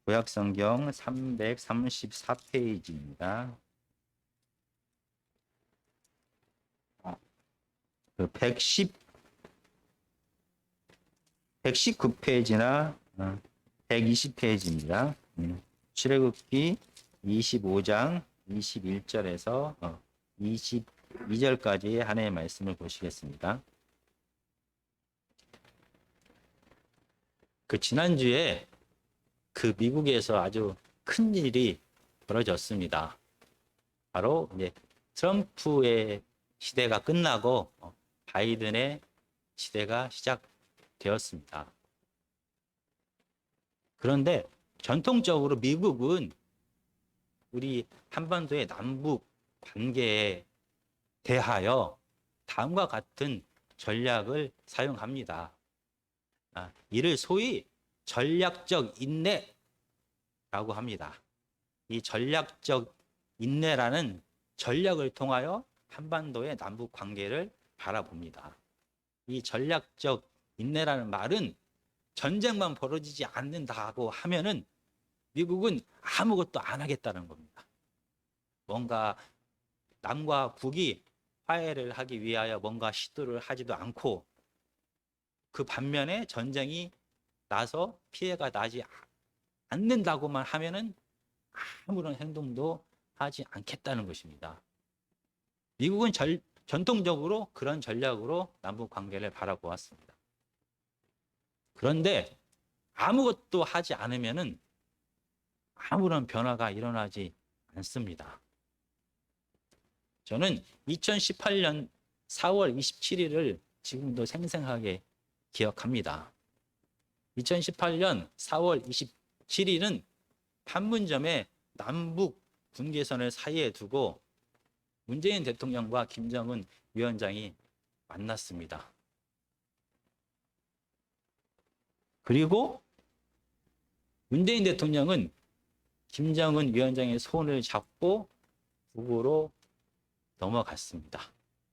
구약성경 334페이지입니다. 그 119페이지나 120페이지입니다. 출애굽기 25장 21절에서 22절까지의 하나님의 말씀을 보시겠습니다. 그 지난주에 그 미국에서 아주 큰 일이 벌어졌습니다. 바로 이제 트럼프의 시대가 끝나고 바이든의 시대가 시작되었습니다. 그런데 전통적으로 미국은 우리 한반도의 남북 관계에 대하여 다음과 같은 전략을 사용합니다. 이를 소위 전략적 인내라고 합니다. 이 전략적 인내라는 전략을 통하여 한반도의 남북 관계를 바라봅니다. 이 전략적 인내라는 말은 전쟁만 벌어지지 않는다고 하면은 미국은 아무것도 안 하겠다는 겁니다. 뭔가 남과 북이 화해를 하기 위하여 뭔가 시도를 하지도 않고, 그 반면에 전쟁이 나서 피해가 나지 않는다고만 하면은 아무런 행동도 하지 않겠다는 것입니다. 미국은 전통적으로 그런 전략으로 남북 관계를 바라보았습니다. 그런데 아무것도 하지 않으면은 아무런 변화가 일어나지 않습니다. 저는 2018년 4월 27일을 지금도 생생하게 기억합니다. 2018년 4월 27일은 판문점에 남북 분계선을 사이에 두고 문재인 대통령과 김정은 위원장이 만났습니다. 그리고 문재인 대통령은 김정은 위원장의 손을 잡고 북으로 넘어갔습니다.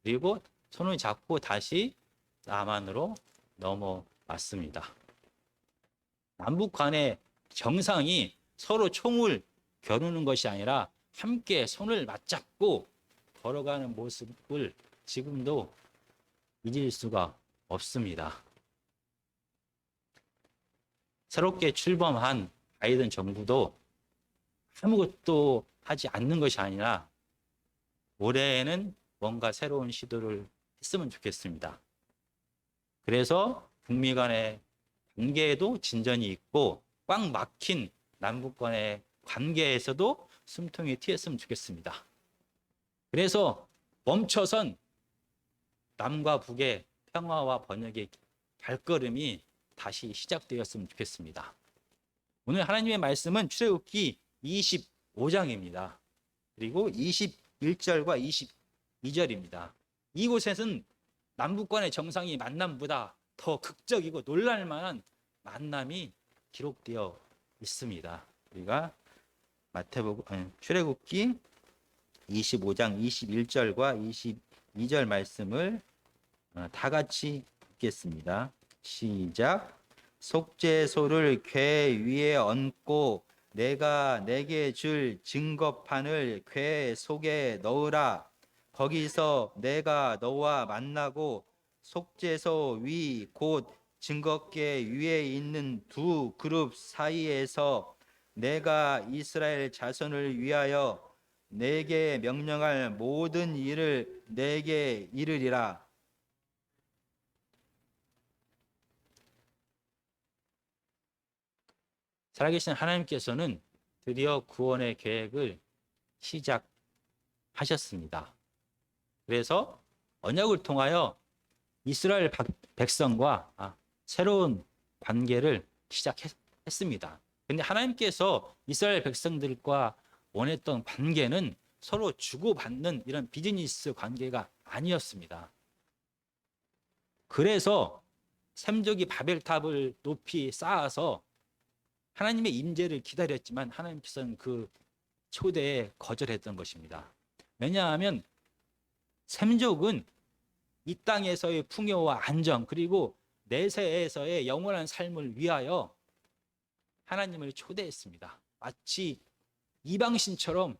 그리고 손을 잡고 다시 남한으로 넘어왔습니다. 남북 간의 정상이 서로 총을 겨누는 것이 아니라 함께 손을 맞잡고 걸어가는 모습을 지금도 잊을 수가 없습니다. 새롭게 출범한 바이든 정부도 아무것도 하지 않는 것이 아니라 올해에는 뭔가 새로운 시도를 했으면 좋겠습니다. 그래서 북미 간의 관계에도 진전이 있고 꽉 막힌 남북 간의 관계에서도 숨통이 트였으면 좋겠습니다. 그래서 멈춰선 남과 북의 평화와 번역의 발걸음이 다시 시작되었으면 좋겠습니다. 오늘 하나님의 말씀은 출애굽기 25장입니다. 그리고 21절과 22절입니다. 이곳에서는 남북 간의 정상이 만남보다 더 극적이고 놀랄 만한 만남이 기록되어 있습니다. 우리가 출애굽기 25장 21절과 22절 말씀을 다 같이 읽겠습니다. 시작. 속죄소를 궤 위에 얹고 내가 내게 줄 증거판을 궤 속에 넣으라. 거기서 내가 너와 만나고 속죄소 위 곧 증거궤 위에 있는 두 그룹 사이에서 내가 이스라엘 자손을 위하여 내게 명령할 모든 일을 내게 이르리라. 살아계신 하나님께서는 드디어 구원의 계획을 시작하셨습니다. 그래서 언약을 통하여 이스라엘 백성과 새로운 관계를 시작했습니다. 그런데 하나님께서 이스라엘 백성들과 원했던 관계는 서로 주고받는 이런 비즈니스 관계가 아니었습니다. 그래서 셈족이 바벨탑을 높이 쌓아서 하나님의 임재를 기다렸지만 하나님께서는 그 초대에 거절했던 것입니다. 왜냐하면 셈족은 이 땅에서의 풍요와 안정 그리고 내세에서의 영원한 삶을 위하여 하나님을 초대했습니다. 마치 이방신처럼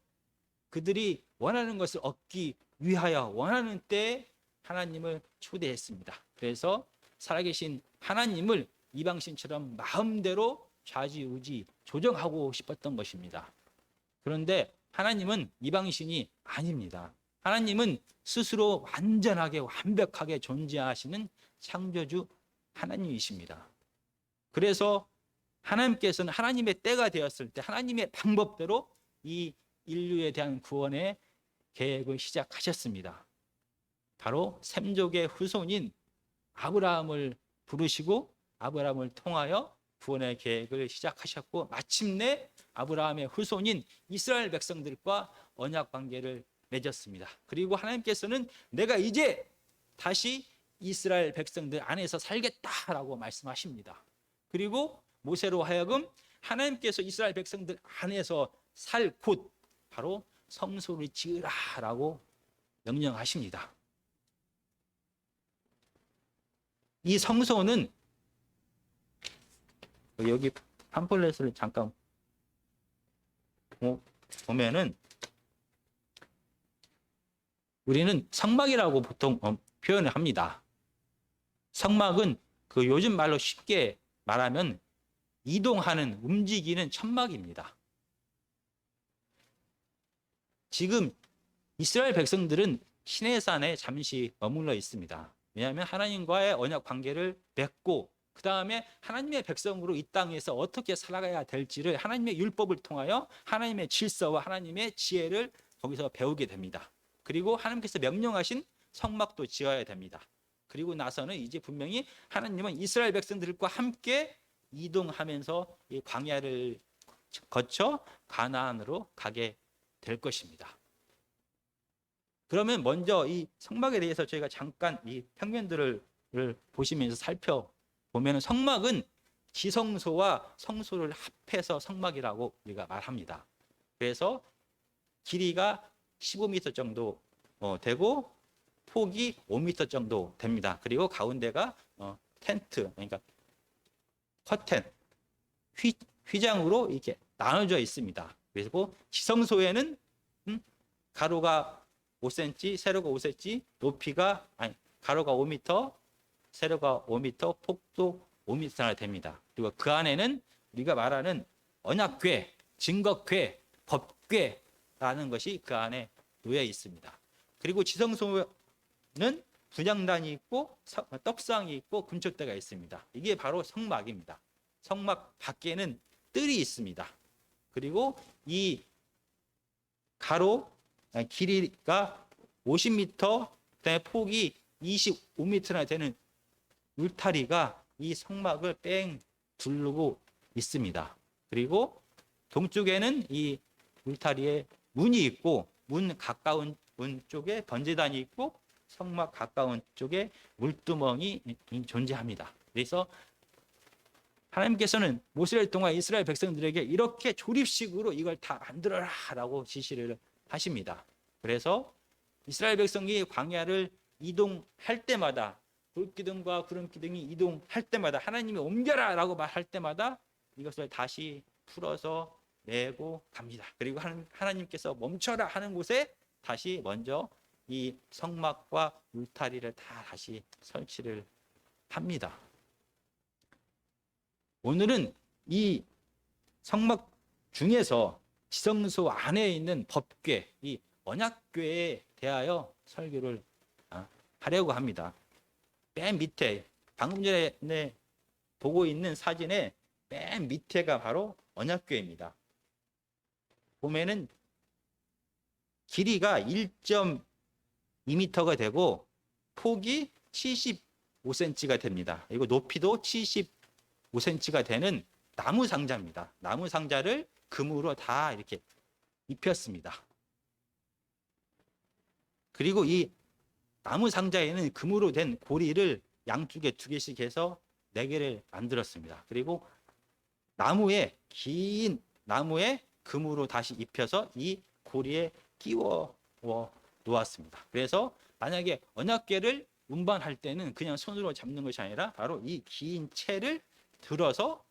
그들이 원하는 것을 얻기 위하여 원하는 때에 하나님을 초대했습니다. 그래서 살아계신 하나님을 이방신처럼 마음대로 좌지우지 조정하고 싶었던 것입니다. 그런데 하나님은 이방신이 아닙니다. 하나님은 스스로 완전하게 완벽하게 존재하시는 창조주 하나님이십니다. 그래서 하나님께서는 하나님의 때가 되었을 때 하나님의 방법대로 이 인류에 대한 구원의 계획을 시작하셨습니다. 바로 셈족의 후손인 아브라함을 부르시고 아브라함을 통하여 구원의 계획을 시작하셨고, 마침내 아브라함의 후손인 이스라엘 백성들과 언약 관계를 맺었습니다. 그리고 하나님께서는 내가 이제 다시 이스라엘 백성들 안에서 살겠다라고 말씀하십니다. 그리고 모세로 하여금 하나님께서 이스라엘 백성들 안에서 살 곳, 바로 성소를 지으라라고 명령하십니다. 이 성소는 여기 팜플렛을 잠깐 보면은 우리는 성막이라고 보통 표현을 합니다. 성막은 그 요즘 말로 쉽게 말하면 이동하는, 움직이는 천막입니다. 지금 이스라엘 백성들은 시내산에 잠시 머물러 있습니다. 왜냐하면 하나님과의 언약 관계를 맺고 그 다음에 하나님의 백성으로 이 땅에서 어떻게 살아가야 될지를 하나님의 율법을 통하여 하나님의 질서와 하나님의 지혜를 거기서 배우게 됩니다. 그리고 하나님께서 명령하신 성막도 지어야 됩니다. 그리고 나서는 이제 분명히 하나님은 이스라엘 백성들과 함께 이동하면서 이 광야를 거쳐 가나안으로 가게 될 것입니다. 그러면 먼저 이 성막에 대해서 저희가 잠깐 이 평면들을 보시면서 살펴보면, 성막은 지성소와 성소를 합해서 성막이라고 우리가 말합니다. 그래서 길이가 15m 정도 되고 폭이 5m 정도 됩니다. 그리고 가운데가 텐트, 그러니까 커튼, 휘장으로 이렇게 나눠져 있습니다. 그리고 지성소에는 가로가 5cm, 세로가 5cm, 가로가 5m, 세로가 5m, 폭도 5m나 됩니다. 그리고 그 안에는 우리가 말하는 언약궤, 증거궤, 법궤라는 것이 그 안에 놓여 있습니다. 그리고 지성소는 분향단이 있고 떡상이 있고 금촉대가 있습니다. 이게 바로 성막입니다. 성막 밖에는 뜰이 있습니다. 그리고 이 가로 길이가 50m, 그다음에 폭이 25m나 되는 울타리가 이 성막을 뺑 둘르고 있습니다. 그리고 동쪽에는 이 울타리에 문이 있고, 문 가까운 문 쪽에 번제단이 있고, 성막 가까운 쪽에 물두멍이 존재합니다. 그래서 하나님께서는 모세를 통해 이스라엘 백성들에게 이렇게 조립식으로 이걸 다 만들어라라고 지시를 하십니다. 그래서 이스라엘 백성이 광야를 이동할 때마다, 불기둥과 구름기둥이 이동할 때마다, 하나님이 옮겨라라고 말할 때마다 이것을 다시 풀어서 내고 갑니다. 그리고 하나님께서 멈춰라 하는 곳에 다시 먼저 이 성막과 울타리를 다 다시 설치를 합니다. 오늘은 이 성막 중에서 지성소 안에 있는 법궤, 이 언약궤에 대하여 설교를 하려고 합니다. 맨 밑에, 방금 전에 보고 있는 사진의 맨 밑에가 바로 언약궤입니다. 보면은 길이가 1.2m가 되고 폭이 75cm가 됩니다. 그리고 높이도 75cm가 되는 나무 상자입니다. 나무 상자를 금으로 다 이렇게 입혔습니다. 그리고 이 나무 상자에는 금으로 된 고리를 양쪽에 2개씩 해서 4개를 만들었습니다. 그리고 긴 나무에 금으로 다시 입혀서 이 고리에 끼워 놓았습니다. 그래서 만약에 언약궤를 운반할 때는 그냥 손으로 잡는 것이 아니라 바로 이 긴 채를 들어서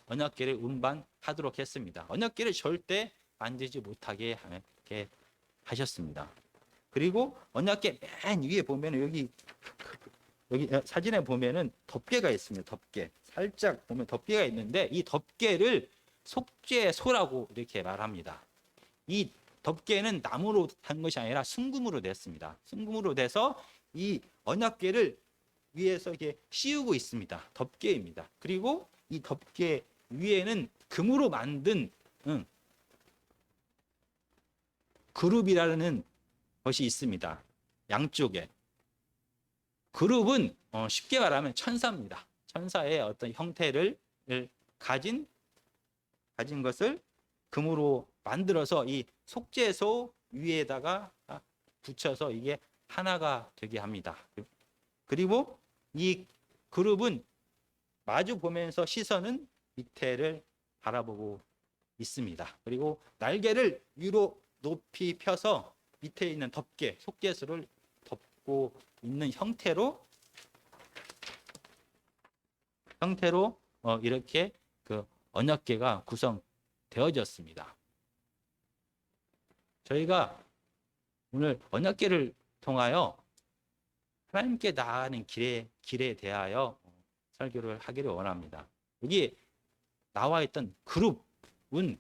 언약궤를 운반하도록 했습니다. 언약궤를 절대 만지지 못하게 이렇게 하셨습니다. 그리고 언약궤 맨 위에 보면 여기 사진에 보면은 덮개가 있습니다. 덮개. 살짝 보면 덮개가 있는데 이 덮개를 속죄소라고 이렇게 말합니다. 이 덮개는 나무로 한 것이 아니라 순금으로 됐습니다. 순금으로 돼서 이 언약궤를 위에서 이렇게 씌우고 있습니다. 덮개입니다. 그리고 이 덮개 위에는 금으로 만든 그룹이라는 것이 있습니다. 양쪽에. 그룹은 쉽게 말하면 천사입니다. 천사의 어떤 형태를 가진 것을 금으로 만들어서 이 속죄소 위에다가 붙여서 이게 하나가 되게 합니다. 그리고 이 그룹은 마주 보면서 시선은 밑에를 바라보고 있습니다. 그리고 날개를 위로 높이 펴서 밑에 있는 덮개, 속죄소를 덮고 있는 형태로 이렇게 그 언약궤가 구성되어졌습니다. 저희가 오늘 언약궤를 통하여 하나님께 나아가는 길에 대하여 설교를 하기를 원합니다. 여기 나와 있던 그룹은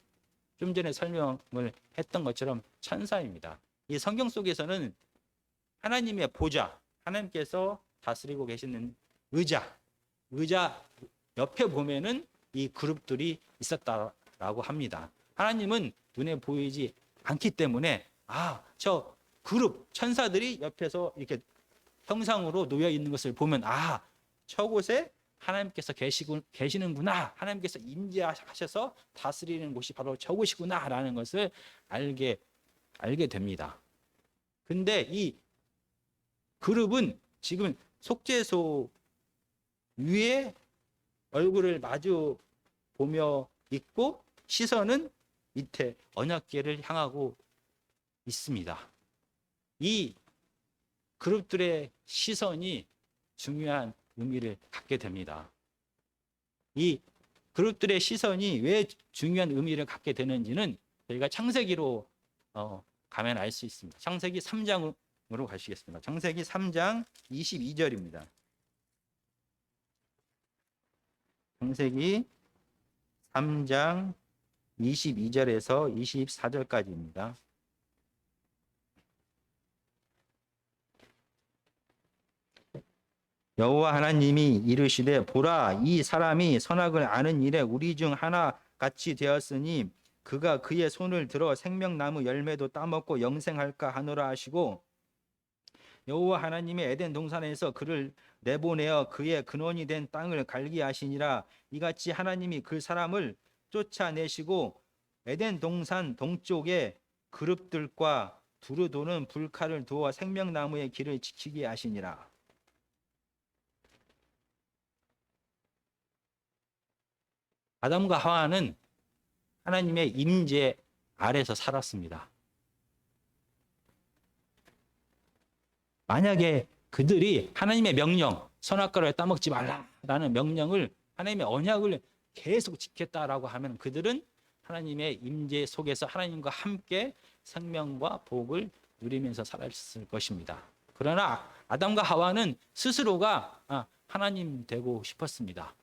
좀 전에 설명을 했던 것처럼 천사입니다. 이 성경 속에서는 하나님의 보좌, 하나님께서 다스리고 계시는 의자 옆에 보면은 이 그룹들이 있었다라고 합니다. 하나님은 눈에 보이지 않기 때문에 저 그룹 천사들이 옆에서 이렇게 형상으로 놓여 있는 것을 보면 저곳에 하나님께서 계시는구나. 하나님께서 임재하셔서 다스리는 곳이 바로 저곳이구나라는 것을 알게 됩니다. 근데 이 그룹은 지금 속죄소 위에 얼굴을 마주 보며 있고 시선은 밑에 언약궤를 향하고 있습니다. 이 그룹들의 시선이 중요한 의미를 갖게 됩니다. 이 그룹들의 시선이 왜 중요한 의미를 갖게 되는지는 저희가 창세기로 가면 알 수 있습니다. 창세기 3장으로 가시겠습니다. 창세기 3장 22절입니다. 창세기 3장 22절에서 24절까지입니다. 여호와 하나님이 이르시되 보라 이 사람이 선악을 아는 일에 우리 중 하나 같이 되었으니 그가 그의 손을 들어 생명나무 열매도 따먹고 영생할까 하노라 하시고 여호와 하나님의 에덴 동산에서 그를 내보내어 그의 근원이 된 땅을 갈게 하시니라. 이같이 하나님이 그 사람을 쫓아내시고 에덴 동산 동쪽에 그룹들과 두루 도는 불칼을 두어 생명나무의 길을 지키게 하시니라. 아담과 하와는 하나님의 임재 아래서 살았습니다. 만약에 그들이 하나님의 명령, 선악과를 따먹지 말라라는 명령을 하나님의 언약을 계속 지켰다라고 하면 그들은 하나님의 임재 속에서 하나님과 함께 생명과 복을 누리면서 살았을 것입니다. 그러나 아담과 하와는 스스로가 하나님 되고 싶었습니다.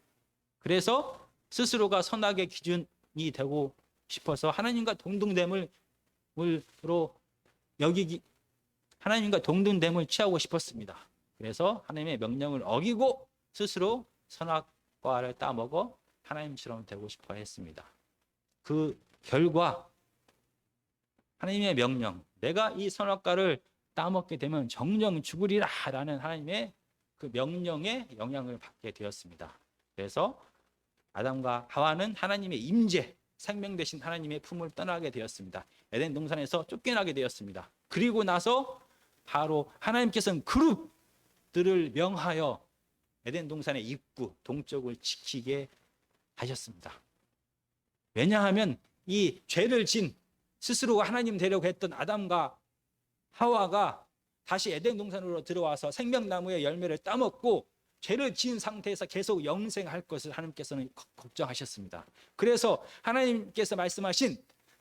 그래서 스스로가 선악의 기준이 되고 싶어서 하나님과 동등됨을 취하고 싶었습니다. 그래서 하나님의 명령을 어기고 스스로 선악과를 따먹어 하나님처럼 되고 싶어 했습니다. 그 결과 하나님의 명령, 내가 이 선악과를 따먹게 되면 정령 죽으리라 라는 하나님의 그 명령에 영향을 받게 되었습니다. 그래서 아담과 하와는 하나님의 임재, 생명 되신 하나님의 품을 떠나게 되었습니다. 에덴 동산에서 쫓겨나게 되었습니다. 그리고 나서 바로 하나님께서는 그룹들을 명하여 에덴 동산의 입구 동쪽을 지키게 하셨습니다. 왜냐하면 이 죄를 진 스스로가 하나님 되려고 했던 아담과 하와가 다시 에덴 동산으로 들어와서 생명나무의 열매를 따먹고 죄를 지은 상태에서 계속 영생할 것을 하나님께서는 걱정하셨습니다. 그래서 하나님께서 말씀하신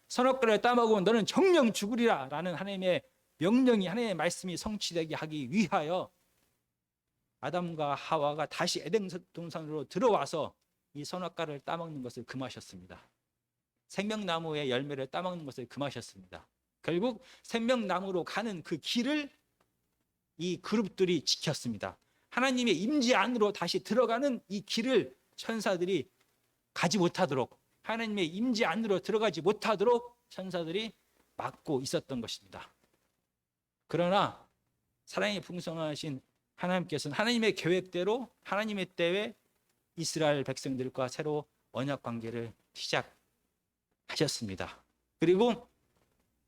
선악과를 따먹으면 너는 정령 죽으리라 라는 하나님의 명령이, 하나님의 말씀이 성취되게 하기 위하여 아담과 하와가 다시 에덴 동산으로 들어와서 이 선악과를 따먹는 것을 금하셨습니다. 생명나무의 열매를 따먹는 것을 금하셨습니다. 결국 생명나무로 가는 그 길을 이 그룹들이 지켰습니다. 하나님의 임재 안으로 다시 들어가는 이 길을 천사들이 가지 못하도록, 하나님의 임재 안으로 들어가지 못하도록 천사들이 막고 있었던 것입니다. 그러나 사랑이 풍성하신 하나님께서는 하나님의 계획대로 하나님의 때에 이스라엘 백성들과 새로 언약 관계를 시작하셨습니다. 그리고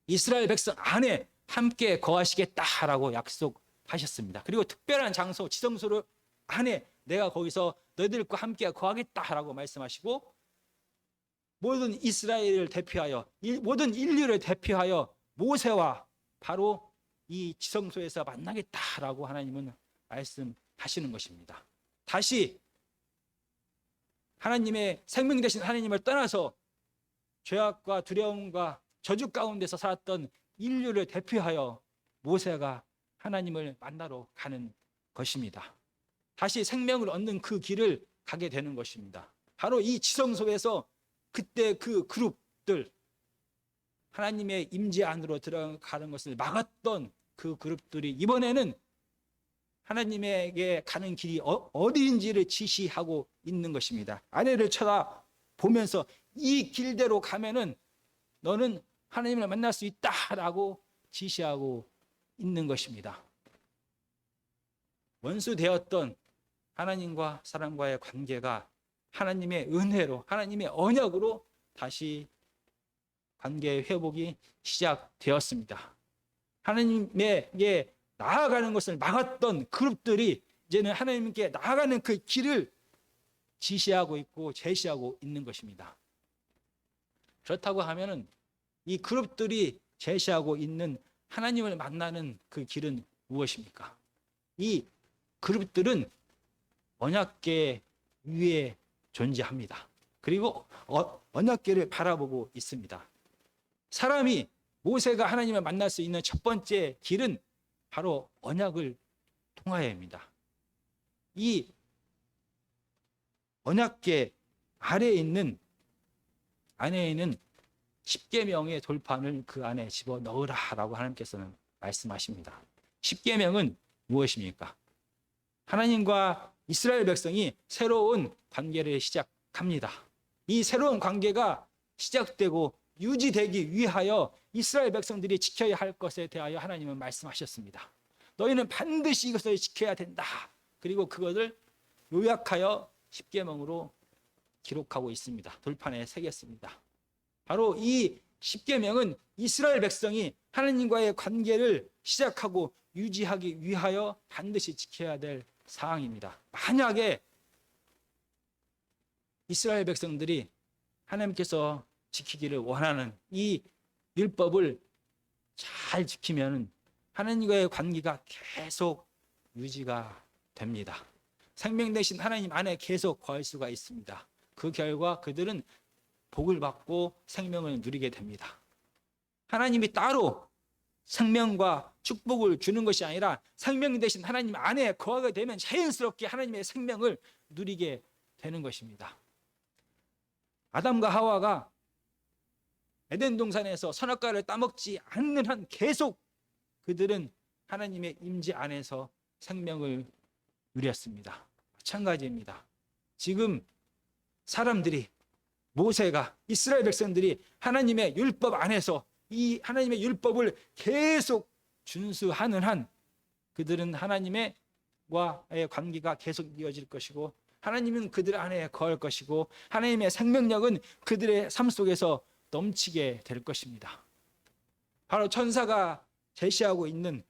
이스라엘 백성 안에 함께 거하시겠다라고 약속하셨습니다. 그리고 특별한 장소, 지성소를 안에 내가 거기서 너희들과 함께 거하겠다라고 말씀하시고, 모든 이스라엘을 대표하여, 모든 인류를 대표하여 모세와 바로 이 지성소에서 만나겠다라고 하나님은 말씀하시는 것입니다. 다시 하나님의 생명 되신 하나님을 떠나서 죄악과 두려움과 저주 가운데서 살았던 인류를 대표하여 모세가 하나님을 만나러 가는 것입니다. 다시 생명을 얻는 그 길을 가게 되는 것입니다. 바로 이 지성소에서 그때 그 그룹들, 하나님의 임재 안으로 들어가는 것을 막았던 그 그룹들이 이번에는 하나님에게 가는 길이 어디인지를 지시하고 있는 것입니다. 아내를 쳐다보면서 이 길대로 가면은 너는 하나님을 만날 수 있다라고 지시하고 있는 것입니다. 원수 되었던 하나님과 사람과의 관계가 하나님의 은혜로, 하나님의 언약으로 다시 관계 회복이 시작되었습니다. 하나님에게 나아가는 것을 막았던 그룹들이 이제는 하나님께 나아가는 그 길을 지시하고 있고 제시하고 있는 것입니다. 그렇다고 하면은 이 그룹들이 제시하고 있는 하나님을 만나는 그 길은 무엇입니까? 이 그룹들은 언약궤 위에 존재합니다. 그리고 언약궤를 바라보고 있습니다. 사람이, 모세가 하나님을 만날 수 있는 첫 번째 길은 바로 언약을 통하여입니다. 이 언약궤 안에 있는 10계명의 돌판을 그 안에 집어넣으라라고 하나님께서는 말씀하십니다. 10계명은 무엇입니까? 하나님과 이스라엘 백성이 새로운 관계를 시작합니다. 이 새로운 관계가 시작되고 유지되기 위하여 이스라엘 백성들이 지켜야 할 것에 대하여 하나님은 말씀하셨습니다. 너희는 반드시 이것을 지켜야 된다. 그리고 그것을 요약하여 10계명으로 기록하고 있습니다. 돌판에 새겼습니다. 바로 이 10계명은 이스라엘 백성이 하나님과의 관계를 시작하고 유지하기 위하여 반드시 지켜야 될 사항입니다. 만약에 이스라엘 백성들이 하나님께서 지키기를 원하는 이 율법을 잘 지키면 하나님과의 관계가 계속 유지가 됩니다. 생명 되신 하나님 안에 계속 거할 수가 있습니다. 그 결과 그들은 복을 받고 생명을 누리게 됩니다. 하나님이 따로 생명과 축복을 주는 것이 아니라 생명 되신 하나님 안에 거하게 되면 자연스럽게 하나님의 생명을 누리게 되는 것입니다. 아담과 하와가 에덴 동산에서 선악과를 따먹지 않는 한 계속 그들은 하나님의 임재 안에서 생명을 누렸습니다. 마찬가지입니다. 지금 사람들이, 모세가, 이스라엘 백성들이 하나님의 율법 안에서 이 하나님의 율법을 계속 준수하는 한 그들은 하나님과의 관계가 계속 이어질 것이고 하나님은 그들 안에 거할 것이고 하나님의 생명력은 그들의 삶 속에서 넘치게 될 것입니다. 바로 천사가 제시하고 있는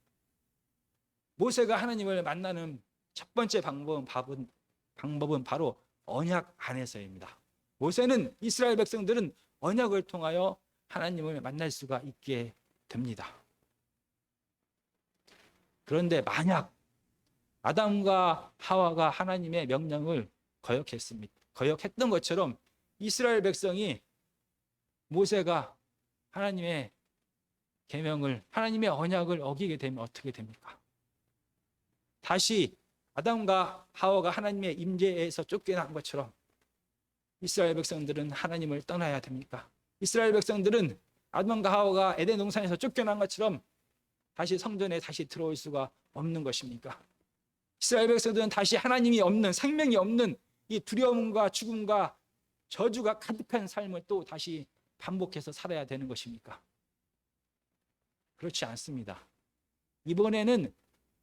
모세가 하나님을 만나는 첫 번째 방법은 바로 언약 안에서입니다. 모세는, 이스라엘 백성들은 언약을 통하여 하나님을 만날 수가 있게 됩니다. 그런데 만약 아담과 하와가 하나님의 명령을 거역했습니다. 거역했던 것처럼 이스라엘 백성이 모세가 하나님의 계명을, 하나님의 언약을 어기게 되면 어떻게 됩니까? 다시 아담과 하와가 하나님의 임재에서 쫓겨난 것처럼 이스라엘 백성들은 하나님을 떠나야 됩니까? 이스라엘 백성들은 아담과 하와가 에덴 동산에서 쫓겨난 것처럼 다시 성전에 다시 들어올 수가 없는 것입니까? 이스라엘 백성들은 다시 하나님이 없는, 생명이 없는 이 두려움과 죽음과 저주가 가득한 삶을 또 다시 반복해서 살아야 되는 것입니까? 그렇지 않습니다. 이번에는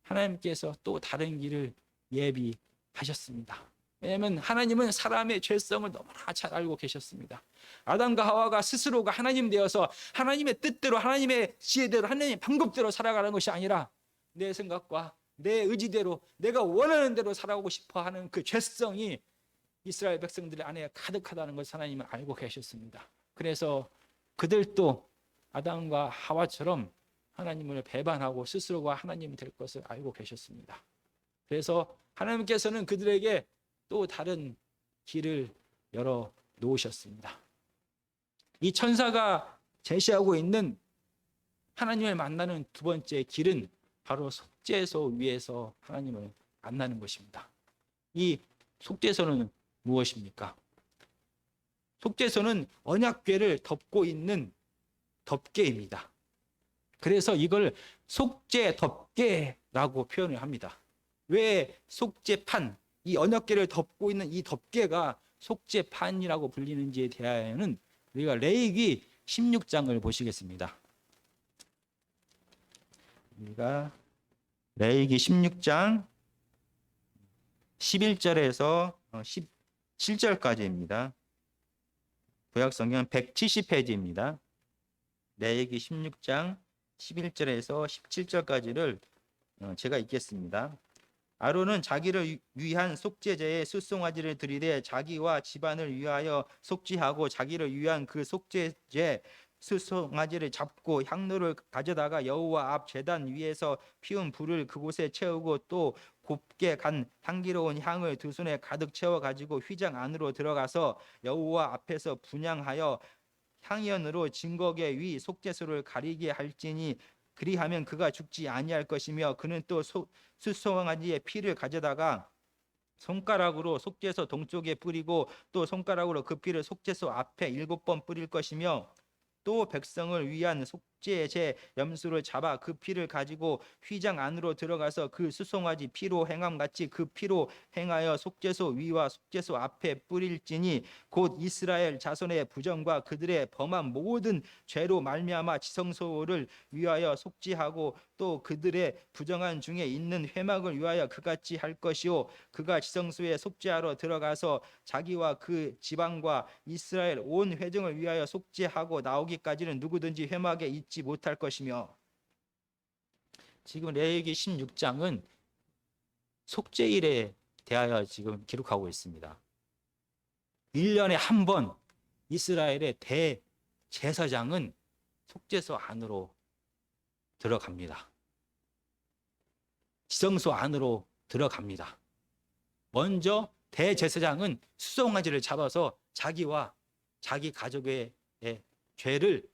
하나님께서 또 다른 길을 예비하셨습니다. 왜냐하면 하나님은 사람의 죄성을 너무나 잘 알고 계셨습니다. 아담과 하와가 스스로가 하나님 되어서 하나님의 뜻대로, 하나님의 지혜대로, 하나님의 방법대로 살아가는 것이 아니라 내 생각과 내 의지대로, 내가 원하는 대로 살아가고 싶어하는 그 죄성이 이스라엘 백성들 안에 가득하다는 것을 하나님은 알고 계셨습니다. 그래서 그들도 아담과 하와처럼 하나님을 배반하고 스스로가 하나님이 될 것을 알고 계셨습니다. 그래서 하나님께서는 그들에게 또 다른 길을 열어 놓으셨습니다. 이 천사가 제시하고 있는 하나님을 만나는 두 번째 길은 바로 속죄소 위에서 하나님을 만나는 것입니다. 이 속죄소는 무엇입니까? 속죄소는 언약궤를 덮고 있는 덮개입니다. 그래서 이걸 속죄 덮개라고 표현을 합니다. 왜 속죄판, 이 언약궤를 덮고 있는 이 덮개가 속죄판이라고 불리는지에 대하여는 우리가 레위기 16장을 보시겠습니다. 우리가 레위기 16장 11절에서 17절까지입니다. 구약성경 170페이지입니다. 레위기 16장 11절에서 17절까지를 제가 읽겠습니다. 아론은 자기를 위한 속죄제에 수송아지를 드리되 자기와 집안을 위하여 속죄하고 자기를 위한 그 속죄제 수송아지를 잡고 향로를 가져다가 여호와 앞 제단 위에서 피운 불을 그곳에 채우고 또 곱게 간 향기로운 향을 두 손에 가득 채워 가지고 휘장 안으로 들어가서 여호와 앞에서 분향하여 향연으로 증거계 위 속죄소를 가리게 할지니 그리하면 그가 죽지 아니할 것이며 그는 또 수송아지의 피를 가져다가 손가락으로 속죄소 동쪽에 뿌리고 또 손가락으로 그 피를 속죄소 앞에 7번 뿌릴 것이며 또 백성을 위한 속죄제 염소를 잡아 그 피를 가지고 휘장 안으로 들어가서 그 수송아지 피로 행함같이 그 피로 행하여 속죄소 위와 속죄소 앞에 뿌릴지니 곧 이스라엘 자손의 부정과 그들의 범한 모든 죄로 말미암아 지성소를 위하여 속죄하고 또 그들의 부정한 중에 있는 회막을 위하여 그같이 할 것이요 그가 지성소에 속죄하러 들어가서 자기와 그 지방과 이스라엘 온 회중을 위하여 속죄하고 나오기까지는 누구든지 회막에 있지 못할 것이며. 지금 레위기 16장은 속죄일에 대하여 지금 기록하고 있습니다. 1년에 한 번 이스라엘의 대제사장은 속죄소 안으로 들어갑니다. 지성소 안으로 들어갑니다. 먼저 대제사장은 수송아지를 잡아서 자기와 자기 가족의 죄를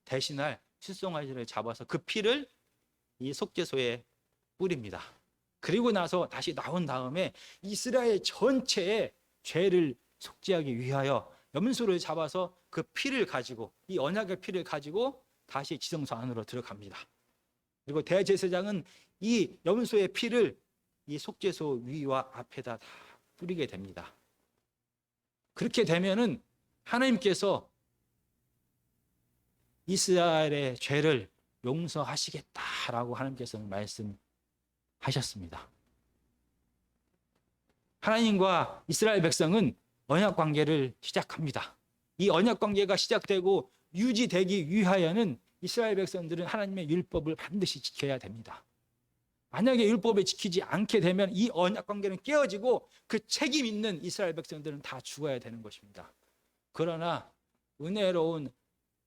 대신할 수송아지를 잡아서 그 피를 이 속죄소에 뿌립니다. 그리고 나서 다시 나온 다음에 이스라엘 전체의 죄를 속죄하기 위하여 염소를 잡아서 그 피를 가지고 이 언약의 피를 가지고 다시 지성소 안으로 들어갑니다. 그리고 대제사장은 이 염소의 피를 이 속죄소 위와 앞에다 다 뿌리게 됩니다. 그렇게 되면은 하나님께서 이스라엘의 죄를 용서하시겠다라고 하나님께서는 말씀하셨습니다. 하나님과 이스라엘 백성은 언약 관계를 시작합니다. 이 언약 관계가 시작되고 유지되기 위하여는 이스라엘 백성들은 하나님의 율법을 반드시 지켜야 됩니다. 만약에 율법을 지키지 않게 되면 이 언약 관계는 깨어지고 그 책임 있는 이스라엘 백성들은 다 죽어야 되는 것입니다. 그러나 은혜로운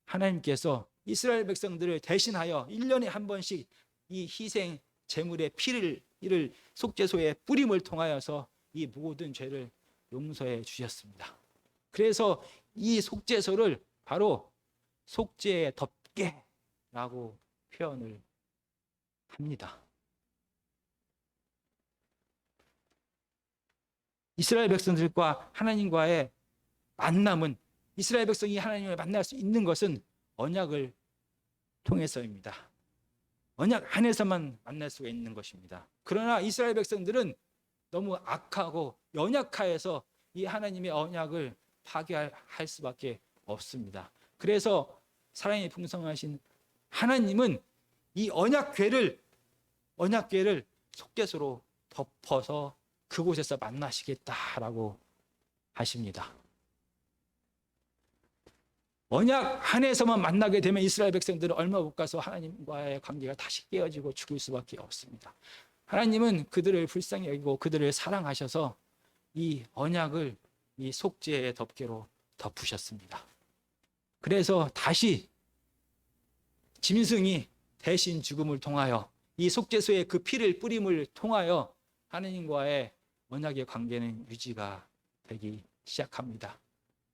하나님께서 이스라엘 백성들을 대신하여 1년에 한 번씩 이 희생 제물의 피를 이를 속죄소의 뿌림을 통하여서 이 모든 죄를 용서해 주셨습니다. 그래서 이 속죄소를 바로 속죄의 덮개라고 표현을 합니다. 이스라엘 백성들과 하나님과의 만남은, 이스라엘 백성이 하나님을 만날 수 있는 것은 언약을 통해서입니다. 언약 안에서만 만날 수가 있는 것입니다. 그러나 이스라엘 백성들은 너무 악하고 연약하여서 이 하나님의 언약을 파괴할 수밖에 없습니다. 그래서 사랑이 풍성하신 하나님은 이 언약궤를 속죄소로 덮어서 그곳에서 만나시겠다라고 하십니다. 언약 안에서만 만나게 되면 이스라엘 백성들은 얼마 못 가서 하나님과의 관계가 다시 깨어지고 죽을 수밖에 없습니다. 하나님은 그들을 불쌍히 여기고 그들을 사랑하셔서 이 언약을 이 속죄의 덮개로 덮으셨습니다. 그래서 다시 짐승이 대신 죽음을 통하여 이 속죄소의 그 피를 뿌림을 통하여 하나님과의 언약의 관계는 유지가 되기 시작합니다.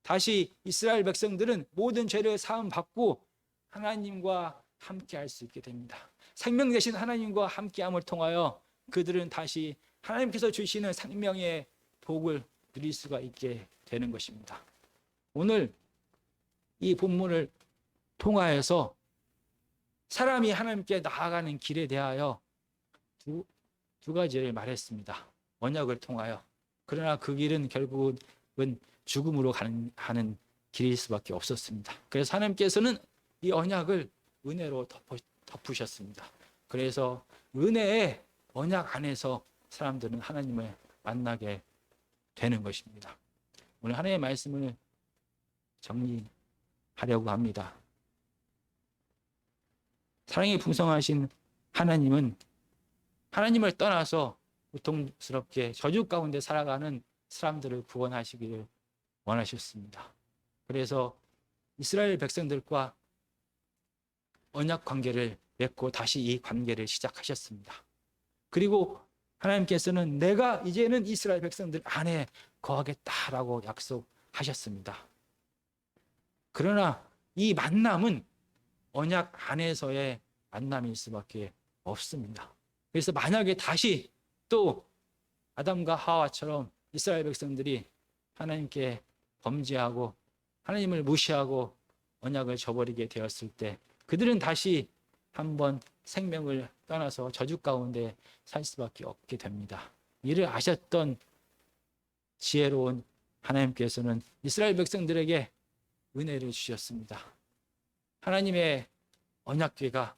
다시 이스라엘 백성들은 모든 죄를 사함 받고 하나님과 함께 할 수 있게 됩니다. 생명 되신 하나님과 함께함을 통하여 그들은 다시 하나님께서 주시는 생명의 복을 누릴 수가 있게 되는 것입니다. 오늘 이 본문을 통하여서 사람이 하나님께 나아가는 길에 대하여 두 가지를 말했습니다. 언약을 통하여. 그러나 그 길은 결국은 죽음으로 가는 길일 수밖에 없었습니다. 그래서 하나님께서는 이 언약을 은혜로 덮으셨습니다. 그래서 은혜의 언약 안에서 사람들은 하나님을 만나게 되는 것입니다. 오늘 하나님의 말씀을 정리하려고 합니다. 사랑이 풍성하신 하나님은 하나님을 떠나서 고통스럽게 저주 가운데 살아가는 사람들을 구원하시기를 원하셨습니다. 그래서 이스라엘 백성들과 언약 관계를 맺고 다시 이 관계를 시작하셨습니다. 그리고 하나님께서는 내가 이제는 이스라엘 백성들 안에 거하겠다라고 약속하셨습니다. 그러나 이 만남은 언약 안에서의 만남일 수밖에 없습니다. 그래서 만약에 다시 또 아담과 하와처럼 이스라엘 백성들이 하나님께 범죄하고 하나님을 무시하고 언약을 저버리게 되었을 때 그들은 다시 한번 생명을 떠나서 저주 가운데 살 수밖에 없게 됩니다. 이를 아셨던 지혜로운 하나님께서는 이스라엘 백성들에게 은혜를 주셨습니다. 하나님의 언약궤가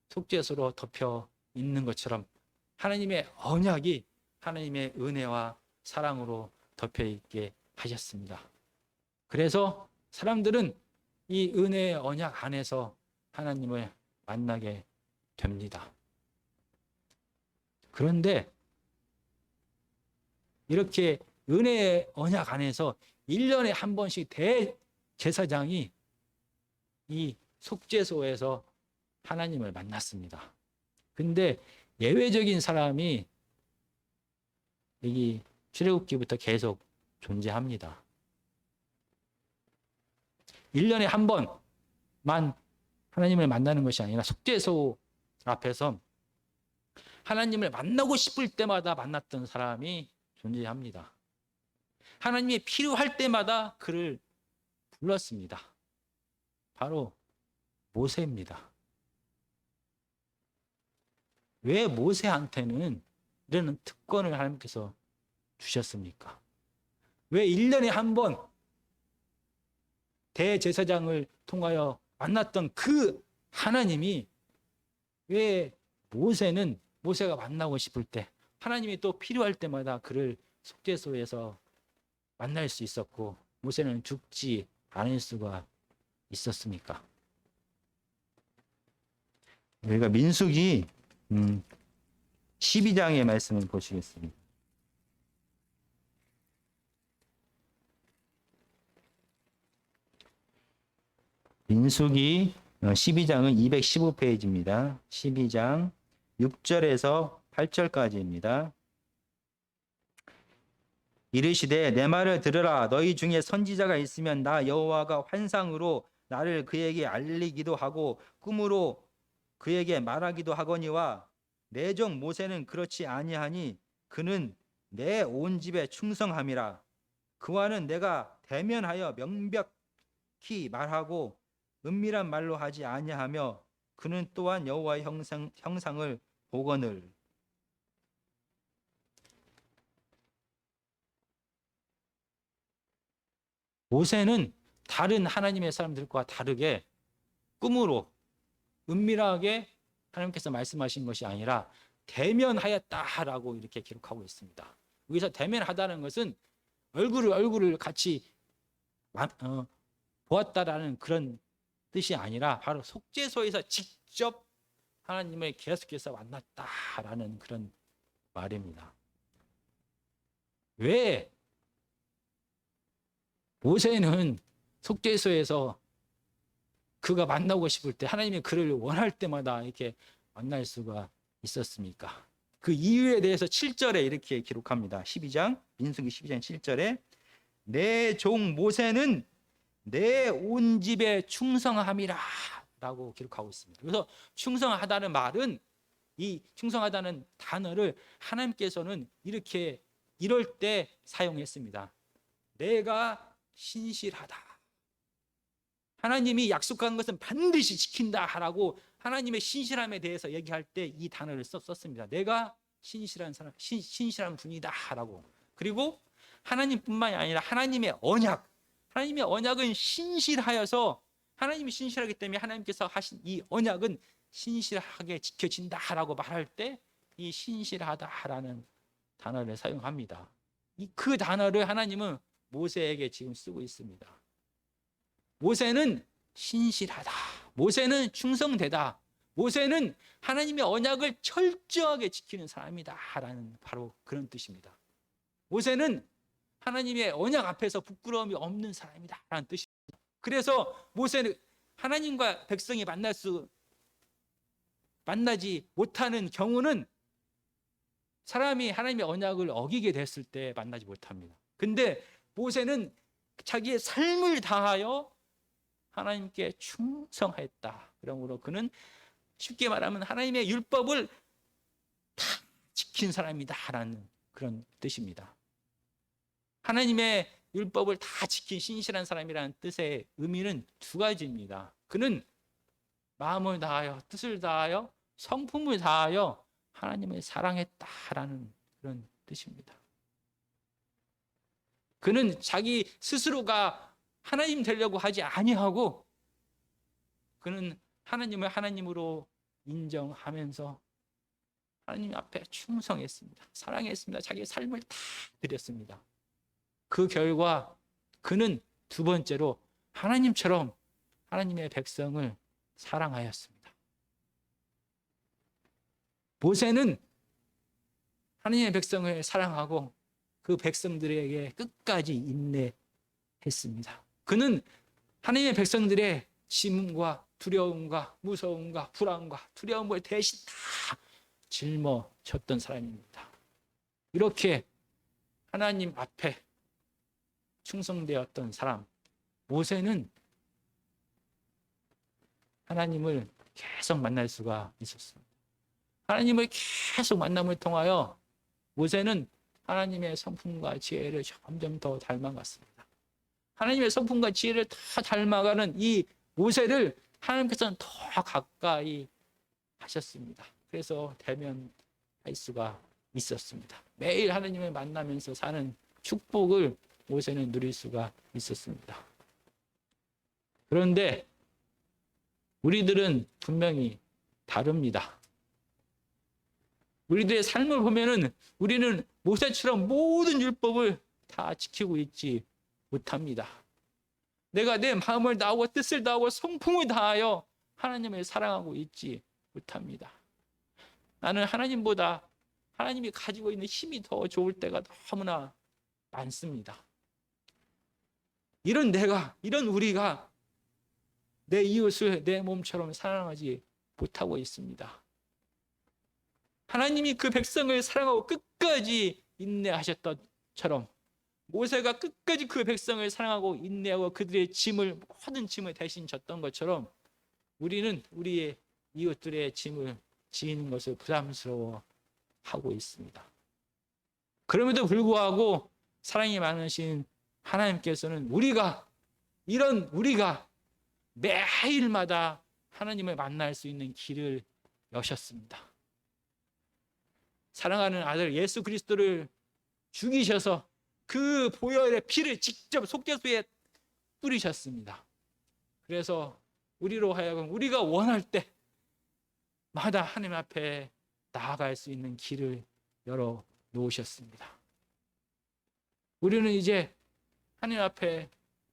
속죄소로 덮여 있는 것처럼 하나님의 언약이 하나님의 은혜와 사랑으로 덮여 있게 하셨습니다. 그래서 사람들은 이 은혜의 언약 안에서 하나님을 만나게 됩니다. 그런데 이렇게 은혜의 언약 안에서 1년에 한 번씩 대제사장이 이 속죄소에서 하나님을 만났습니다. 근데 예외적인 사람이 여기 출애굽기부터 계속 존재합니다. 1년에 한 번만 하나님을 만나는 것이 아니라 속죄소 앞에서 하나님을 만나고 싶을 때마다 만났던 사람이 존재합니다. 하나님이 필요할 때마다 그를 불렀습니다. 바로 모세입니다. 왜 모세한테는 이런 특권을 하나님께서 주셨습니까? 왜 1년에 한 번 대제사장을 통하여 만났던 그 하나님이 왜 모세가 만나고 싶을 때 하나님이 또 필요할 때마다 그를 속죄소에서 만날 수 있었고 모세는 죽지 않을 수가 있었습니까? 우리가 민수기 12장의 말씀을 보시겠습니다. 민수기 12장은 215페이지입니다. 12장 6절에서 8절까지입니다. 이르시되 내 말을 들으라. 너희 중에 선지자가 있으면 나 여호와가 환상으로 나를 그에게 알리기도 하고 꿈으로 그에게 말하기도 하거니와 내 종 모세는 그렇지 아니하니 그는 내 온 집에 충성함이라. 그와는 내가 대면하여 명백히 말하고 은밀한 말로 하지 아니하며 그는 또한 여호와의 형상을 보거늘. 모세는 다른 하나님의 사람들과 다르게 꿈으로 은밀하게 하나님께서 말씀하신 것이 아니라 대면하였다라고 이렇게 기록하고 있습니다. 여기서 대면하다는 것은 얼굴을 같이 보았다라는 그런 뜻이 아니라 바로 속죄소에서 직접 하나님을 계속해서 만났다라는 그런 말입니다. 왜 모세는 속죄소에서 그가 만나고 싶을 때 하나님이 그를 원할 때마다 이렇게 만날 수가 있었습니까? 그 이유에 대해서 7절에 이렇게 기록합니다. 민수기 12장 7절에 내 종 모세는 내 온 집에 충성함이라 라고 기록하고 있습니다. 그래서 충성하다는 말은, 이 충성하다는 단어를 하나님께서는 이럴 때 사용했습니다. 내가 신실하다. 하나님이 약속한 것은 반드시 지킨다라고 하나님의 신실함에 대해서 얘기할 때 이 단어를 썼습니다. 내가 신실한 사람, 신실한 분이다라고. 그리고 하나님뿐만이 아니라 하나님의 언약은 신실하여서, 하나님이 신실하기 때문에 하나님께서 하신 이 언약은 신실하게 지켜진다라고 말할 때 이 신실하다라는 단어를 사용합니다. 그 단어를 하나님은 모세에게 지금 쓰고 있습니다. 모세는 신실하다. 모세는 충성되다. 모세는 하나님의 언약을 철저하게 지키는 사람이다 라는 바로 그런 뜻입니다. 모세는 하나님의 언약 앞에서 부끄러움이 없는 사람이다 라는 뜻입니다. 그래서 모세는 하나님과 백성이 만나지 못하는 경우는 사람이 하나님의 언약을 어기게 됐을 때 만나지 못합니다. 근데 모세는 자기의 삶을 다하여 하나님께 충성하였다. 그러므로 그는 쉽게 말하면 하나님의 율법을 다 지킨 사람이다라는 그런 뜻입니다. 하나님의 율법을 다 지킨 신실한 사람이라는 뜻의 의미는 두 가지입니다. 그는 마음을 다하여, 뜻을 다하여, 성품을 다하여 하나님을 사랑했다라는 그런 뜻입니다. 그는 자기 스스로가 하나님 되려고 하지 아니하고 그는 하나님을 하나님으로 인정하면서 하나님 앞에 충성했습니다. 사랑했습니다. 자기의 삶을 다 드렸습니다. 그 결과 그는 두 번째로 하나님처럼 하나님의 백성을 사랑하였습니다. 모세는 하나님의 백성을 사랑하고 그 백성들에게 끝까지 인내했습니다. 그는 하나님의 백성들의 짐과 두려움과 무서움과 불안과 두려움을 대신 다 짊어졌던 사람입니다. 이렇게 하나님 앞에 충성되었던 사람 모세는 하나님을 계속 만날 수가 있었습니다. 하나님을 계속 만남을 통하여 모세는 하나님의 성품과 지혜를 점점 더 닮아갔습니다. 하나님의 성품과 지혜를 다 닮아가는 이 모세를 하나님께서는 더 가까이 하셨습니다. 그래서 대면할 수가 있었습니다. 매일 하나님을 만나면서 사는 축복을 모세는 누릴 수가 있었습니다. 그런데 우리들은 분명히 다릅니다. 우리들의 삶을 보면은 우리는 모세처럼 모든 율법을 다 지키고 있지 못합니다. 내가 내 마음을 다하고 뜻을 다하고 성품을 다하여 하나님을 사랑하고 있지 못합니다. 나는 하나님보다 하나님이 가지고 있는 힘이 더 좋을 때가 너무나 많습니다. 이런 우리가 내 이웃을 내 몸처럼 사랑하지 못하고 있습니다. 하나님이 그 백성을 사랑하고 끝까지 인내하셨던 것처럼, 모세가 끝까지 그 백성을 사랑하고 인내하고 그들의 짐을, 모든 짐을 대신 졌던 것처럼, 우리는 우리의 이웃들의 짐을 지는 것을 부담스러워하고 있습니다. 그럼에도 불구하고 사랑이 많으신 하나님께서는 우리가 매일마다 하나님을 만날 수 있는 길을 여셨습니다. 사랑하는 아들 예수 그리스도를 죽이셔서 그 보혈의 피를 직접 속죄소에 뿌리셨습니다. 그래서 우리로 하여금 우리가 원할 때마다 하나님 앞에 나아갈 수 있는 길을 열어 놓으셨습니다. 우리는 이제 하나님 앞에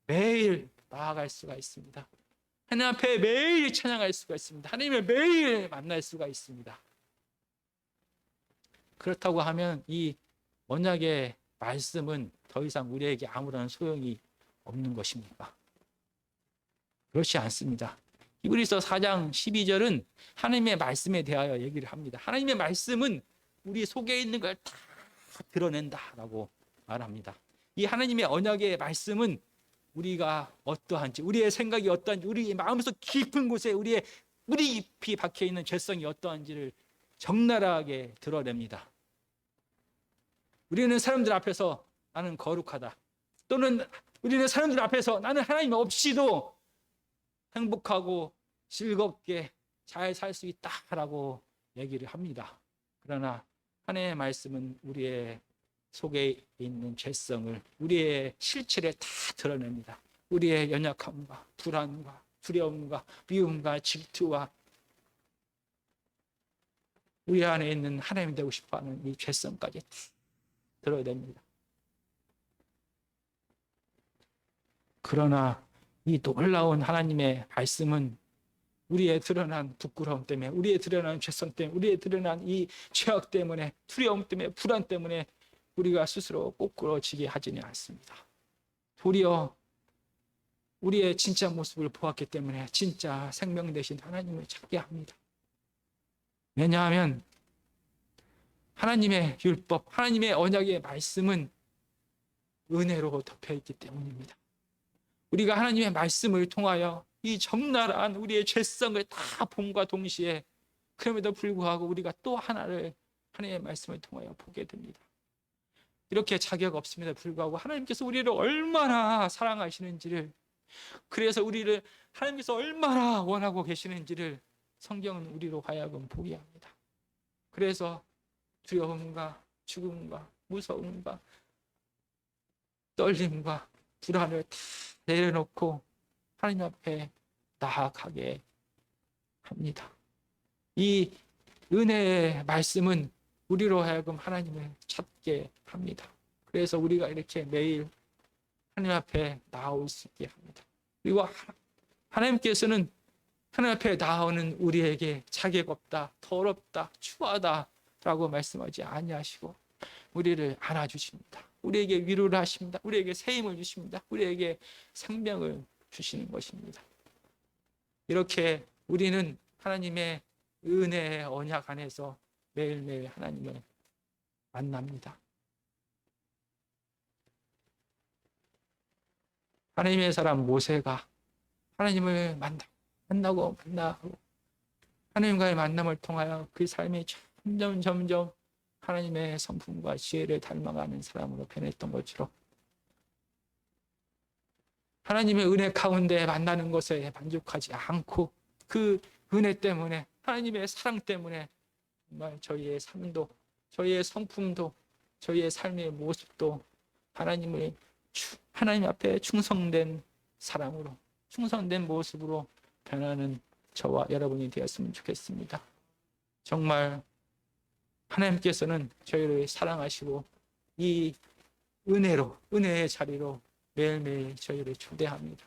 매일 나아갈 수가 있습니다. 하나님 앞에 매일 찬양할 수가 있습니다. 하나님을 매일 만날 수가 있습니다. 그렇다고 하면 이 언약의 말씀은 더 이상 우리에게 아무런 소용이 없는 것입니까? 그렇지 않습니다. 히브리서 4장 12절은 하나님의 말씀에 대하여 얘기를 합니다. 하나님의 말씀은 우리 속에 있는 걸 다 드러낸다라고 말합니다. 이 하나님의 언약의 말씀은 우리가 어떠한지, 우리의 생각이 어떠한지, 우리의 마음속 깊은 곳에 우리 깊이 박혀 있는 죄성이 어떠한지를 적나라하게 드러냅니다. 우리는 사람들 앞에서 나는 거룩하다, 또는 우리는 사람들 앞에서 나는 하나님 없이도 행복하고 즐겁게 잘 살 수 있다라고 얘기를 합니다. 그러나 하나님의 말씀은 우리의 속에 있는 죄성을, 우리의 실체를 다 드러냅니다. 우리의 연약함과 불안과 두려움과 미움과 질투와 우리 안에 있는 하나님 되고 싶어하는 이 죄성까지 다 드러냅니다. 그러나 이 놀라운 하나님의 말씀은 우리의 드러난 부끄러움 때문에, 우리의 드러난 죄성 때문에, 우리의 드러난 이 죄악 때문에, 두려움 때문에, 불안 때문에 우리가 스스로 꼬꾸러지게 하지는 않습니다. 도리어 우리의 진짜 모습을 보았기 때문에 진짜 생명 되신 하나님을 찾게 합니다. 왜냐하면 하나님의 율법, 하나님의 언약의 말씀은 은혜로 덮여있기 때문입니다. 우리가 하나님의 말씀을 통하여 이 적나라한 우리의 죄성을 다 봄과 동시에, 그럼에도 불구하고 우리가 또 하나님의 말씀을 통하여 보게 됩니다. 이렇게 자격 없음에도 불구하고 하나님께서 우리를 얼마나 사랑하시는지를, 그래서 우리를 하나님께서 얼마나 원하고 계시는지를 성경은 우리로 하여금 보게 합니다. 그래서 두려움과 죽음과 무서움과 떨림과 불안을 다 내려놓고 하나님 앞에 나아가게 합니다. 이 은혜의 말씀은 우리로 하여금 하나님을 찾게 합니다. 그래서 우리가 이렇게 매일 하나님 앞에 나올 수 있게 합니다. 그리고 하나님께서는 하나님 앞에 나오는 우리에게 자격 없다, 더럽다, 추하다 라고 말씀하지 아니하시고 우리를 안아주십니다. 우리에게 위로를 하십니다. 우리에게 새 힘을 주십니다. 우리에게 생명을 주시는 것입니다. 이렇게 우리는 하나님의 은혜의 언약 안에서 매일매일 하나님을 만납니다. 하나님의 사람 모세가 하나님을 만나고 하나님과의 만남을 통하여 그 삶이 점점 하나님의 성품과 지혜를 닮아가는 사람으로 변했던 것처럼, 하나님의 은혜 가운데 만나는 것에 만족하지 않고 그 은혜 때문에, 하나님의 사랑 때문에 정말 저희의 삶도, 저희의 성품도, 저희의 삶의 모습도 하나님 앞에 충성된 사람으로, 충성된 모습으로 변하는 저와 여러분이 되었으면 좋겠습니다. 정말 하나님께서는 저희를 사랑하시고 이 은혜의 자리로 매일매일 저희를 초대합니다.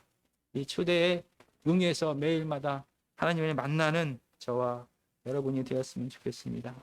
이 초대에 응해서 매일마다 하나님을 만나는 저와 여러분이 되었으면 좋겠습니다.